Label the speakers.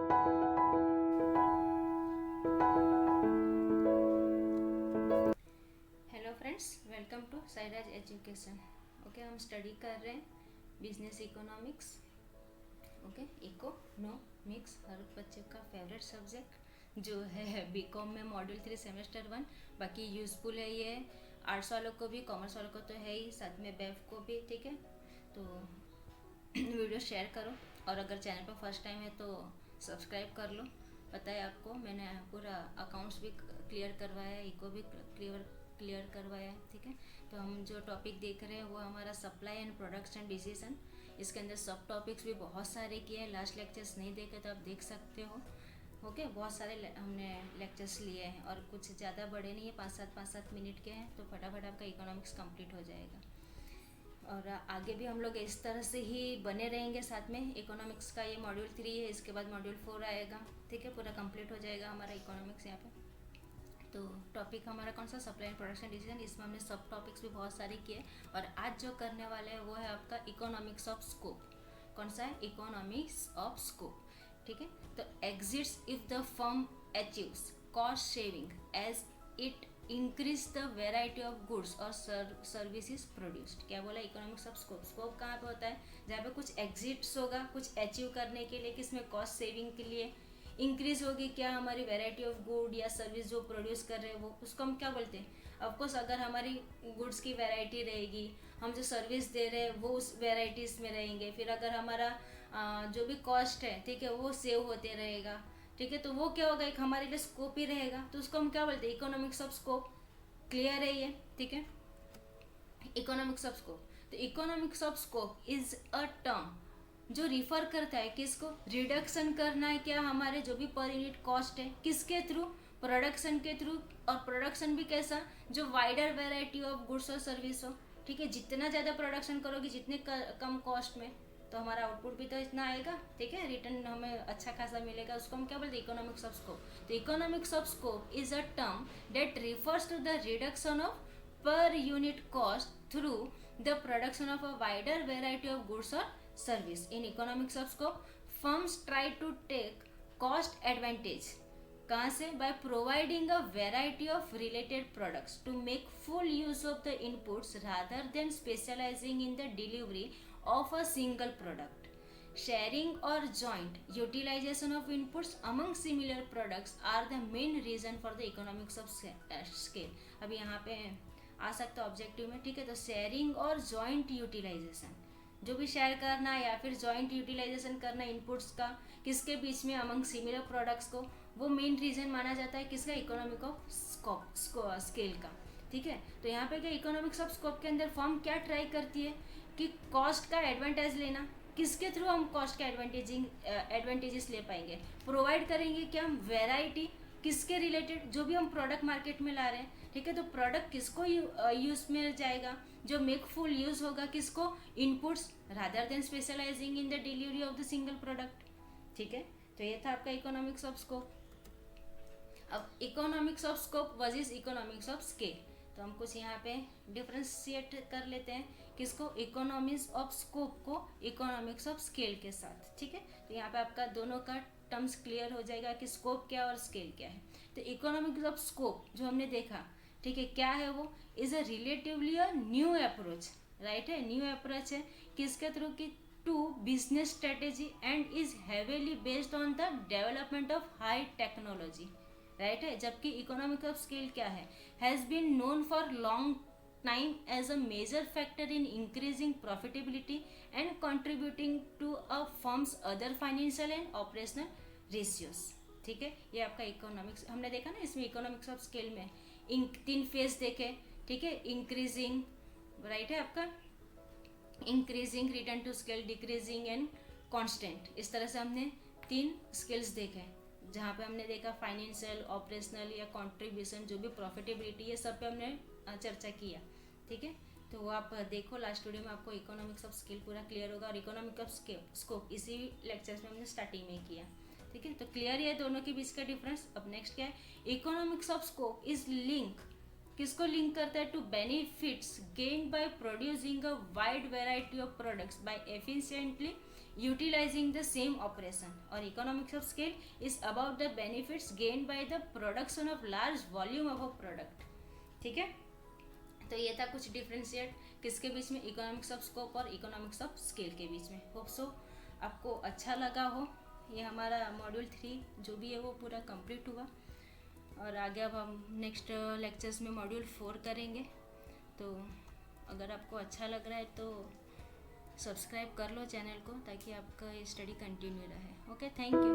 Speaker 1: Hello friends, welcome to Sairaj education. Okay, हम study कर रहे हैं बिजनेस इकोनॉमिक्स। ओके, इकोनॉमिक्स हर बच्चे का फेवरेट सब्जेक्ट जो है बीकॉम में मॉड्यूल 3 सेमेस्टर 1। बाकी यूजफुल है ये आर्ट्स वालों को भी, कॉमर्स वालों को तो है ही, साथ में बेफ को भी। ठीक है, तो वीडियो शेयर करो और अगर चैनल पर फर्स्ट टाइम है तो सब्सक्राइब कर लो। पता है आपको, मैंने पूरा अकाउंट्स भी क्लियर करवाया है, इको भी क्लियर करवाया है। ठीक है, तो हम जो टॉपिक देख रहे हैं वो हमारा सप्लाई एंड प्रोडक्शन डिसीजन। इसके अंदर सब टॉपिक्स भी बहुत सारे किए हैं, लास्ट लेक्चर्स नहीं देखे तो आप देख सकते हो। ओके, बहुत सारे हमने लेक्चर्स लिए हैं और कुछ ज़्यादा बड़े नहीं है, 5-7 मिनट के हैं, तो फटाफट आपका इकोनॉमिक्स कंप्लीट हो जाएगा। और आगे भी हम लोग इस तरह से ही बने रहेंगे साथ में। इकोनॉमिक्स का ये मॉड्यूल 3 है, इसके बाद मॉड्यूल 4 आएगा। ठीक है, पूरा कंप्लीट हो जाएगा हमारा इकोनॉमिक्स यहाँ पे। तो टॉपिक हमारा कौन सा, सप्लाई एंड प्रोडक्शन डिसीजन। इसमें हमने सब टॉपिक्स भी बहुत सारे किए और आज जो करने वाले हैं वो है आपका इकोनॉमिक्स ऑफ स्कोप। कौन सा है, इकोनॉमिक्स ऑफ स्कोप। ठीक है, तो exists if the firm achieves cost saving as it increase the variety of goods और सर्विसेज प्रोड्यूस्ड। क्या बोला, इकोनॉमिक्स ऑफ स्कोप। स्कोप कहाँ पे होता है, जहाँ पे कुछ एग्जिट्स होगा, कुछ अचीव करने के लिए, किसमें, कॉस्ट सेविंग के लिए। इंक्रीज होगी क्या, हमारी वेराइटी ऑफ गुड या सर्विस जो प्रोड्यूस कर रहे हैं वो, उसको हम क्या बोलते हैं। ऑफकोर्स अगर हमारी गुड्स की वैरायटी रहेगी, हम जो सर्विस दे रहे हैं वो उस वेराइटीज़ में रहेंगे, फिर अगर हमारा जो भी कॉस्ट है, ठीक है, वो सेव होते रहेगा। ठीक है, तो वो क्या होगा, एक हमारे लिए स्कोप ही रहेगा, तो उसको हम क्या बोलते हैं, इकोनॉमिक्स ऑफ स्कोप। क्लियर है ये। ठीक है, इकोनॉमिक्स ऑफ स्कोप। तो economics of scope is a term जो रिफर करता है किसको, रिडक्शन करना है क्या, हमारे जो भी पर यूनिट कॉस्ट है, किसके थ्रू, प्रोडक्शन के थ्रू। और प्रोडक्शन भी कैसा, जो वाइडर वेराइटी ऑफ गुड्स और सर्विस हो। ठीक है, जितना ज़्यादा प्रोडक्शन करोगे, जितने कम कॉस्ट में, तो हमारा आउटपुट भी तो इतना आएगा। ठीक है, रिटर्न हमें अच्छा खासा मिलेगा, उसको हम क्या बोलते हैं, इकोनॉमिक्स ऑफ स्कोप। तो economics of scope is a term that refers to the reduction of per unit cost through the production of a wider variety of goods or service. In economics of scope, firms try to take cost advantage. कहाँ से, by providing a variety of related products to make full use of the inputs rather than specializing in the delivery of a single product. Sharing or joint utilization of inputs among similar products are the main reason for the economics of scale. अभी यहाँ पे आ सकता है objective में। ठीक है, तो sharing और जॉइंट यूटिलाइजेशन, जो भी शेयर करना या फिर जॉइंट यूटिलाइजेशन करना इनपुट्स का, किसके बीच में, अमंग सिमिलर प्रोडक्ट्स को, वो मेन रीजन माना जाता है किसका, इकोनॉमिक ऑफ स्कोप, स्केल का। ठीक है, तो यहाँ पे क्या, इकोनॉमिक्स ऑफ स्कोप के अंदर फर्म क्या ट्राई करती है कि कॉस्ट का एडवांटेज लेना। किसके थ्रू हम कॉस्ट का एडवांटेजेस ले पाएंगे, प्रोवाइड करेंगे क्या, हम वेराइटी, किसके रिलेटेड, जो भी हम प्रोडक्ट मार्केट में ला रहे हैं। ठीक है, तो प्रोडक्ट किसको यूज में जाएगा, जो मेक फुल यूज होगा किसको, inputs, rather than specialising in the delivery of the single product. ठीक है, तो ये था आपका इकोनॉमिक्स ऑफ स्कोप। अब economics of scope versus economics of scale, तो हम कुछ यहाँ पे डिफ्रेंशिएट कर लेते हैं किसको, इकोनॉमिक्स ऑफ स्कोप को इकोनॉमिक्स ऑफ स्केल के साथ। ठीक है, तो यहाँ पे आपका दोनों का टर्म्स क्लियर हो जाएगा कि स्कोप क्या और स्केल क्या है। तो इकोनॉमिक्स ऑफ स्कोप जो हमने देखा, ठीक है, क्या है वो, is a relatively a new approach. Right है, न्यू अप्रोच है किसके थ्रू की, to business strategy and is heavily based on the development of high technology. Right है, जबकि इकोनॉमिक ऑफ स्केल क्या है, has been known for long time as a major factor in increasing profitability and contributing to a firm's other financial and operational ratios. ठीक है, ये आपका economics हमने देखा ना, इसमें इकोनॉमिक्स ऑफ स्केल में 3 फेज देखे। ठीक है, इंक्रीजिंग, राइट है आपका, increasing, return to scale, decreasing and constant. इस तरह से हमने 3 स्किल्स देखे, जहाँ पे हमने देखा फाइनेंशियल, ऑपरेशनल या कंट्रीब्यूशन, जो भी प्रॉफिटेबिलिटी, ये सब पे हमने चर्चा किया। ठीक है, तो वो आप देखो, लास्ट वीडियो में आपको इकोनॉमिक्स ऑफ स्किल पूरा क्लियर होगा। और इकोनॉमिक ऑफ स्कोप इसी लेक्चर्स में हमने स्टार्टिंग में किया। ठीक है, तो क्लियर है दोनों के बीच का डिफरेंस। अब नेक्स्ट क्या है, economics of scope is link, किसको लिंक करता है, to benefits gain by producing a wide variety of products by efficiently utilizing the same operation. और economics of scale is about the benefits gained by the production of large volume of a product. ठीक है, तो ये था कुछ differentiate किसके बीच में, economics of scope और इकोनॉमिक्स ऑफ स्केल के बीच में. होप सो आपको अच्छा लगा हो. ये हमारा मॉड्यूल 3 जो भी है वो पूरा कंप्लीट हुआ, और आगे अब हम नेक्स्ट लेक्चर्स में मॉड्यूल 4 करेंगे. तो अगर आपको अच्छा लग रहा है तो सब्सक्राइब कर लो चैनल को, ताकि आपका ये स्टडी कंटिन्यू रहे. Okay, thank you.